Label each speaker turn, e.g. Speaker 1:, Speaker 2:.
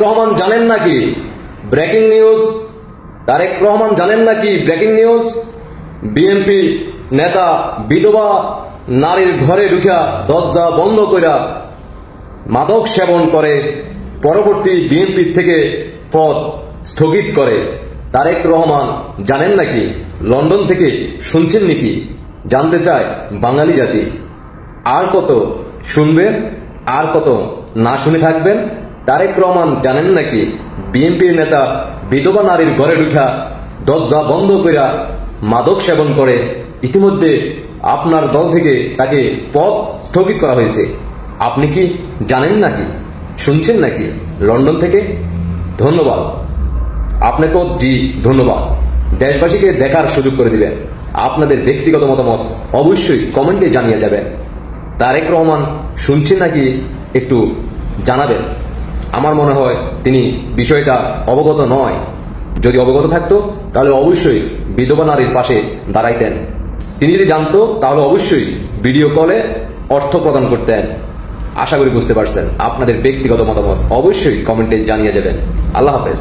Speaker 1: রহমান জানেন নাকি breaking news? Tarique Rahman জানেন নাকি ব্রেকিং নিউজ? বিএনপি নেতা বিধবা নারীর ঘরে ঢুকিয়া দরজা বন্ধ কইরা মাদক সেবন করে, পরবর্তী বিএনপি থেকে পদ স্থগিত করে। তারেক রহমান জানেন নাকি? লন্ডন থেকে শুনছেন নাকি? জানতে চায় বাঙালি জাতি। আর কত শুনবেন, আর কত না শুনে থাকবেন? তারেক রহমান জানেন নাকি বিএনপির নেতা বিধবা নারীর ঘরে ঢুকা দরজা বন্ধ কইরা মাদক সেবন করে? ইতিমধ্যে আপনার দল থেকে তাকে পদ স্থগিত করা হয়েছে। আপনি কি জানেন নাকি? শুনছেন নাকি লন্ডন থেকে? ধন্যবাদ আপনাকে, জি ধন্যবাদ। দেশবাসীকে দেখার সুযোগ করে দিবেন। আপনাদের ব্যক্তিগত মতামত অবশ্যই কমেন্টে জানিয়ে যাবেন। তারেক রহমান শুনছেন নাকি একটু জানাবেন। আমার মনে হয় তিনি বিষয়টা অবগত নয়। যদি অবগত থাকতো তাহলে অবশ্যই বিধবা নারীর পাশে দাঁড়াইতেন। তিনি যদি জানতো তাহলে অবশ্যই ভিডিও কলে অর্থ প্রদান করতেন। আশা করি বুঝতে পারছেন। আপনাদের ব্যক্তিগত মতামত অবশ্যই কমেন্টে জানিয়ে যাবেন। আল্লাহ হাফেজ।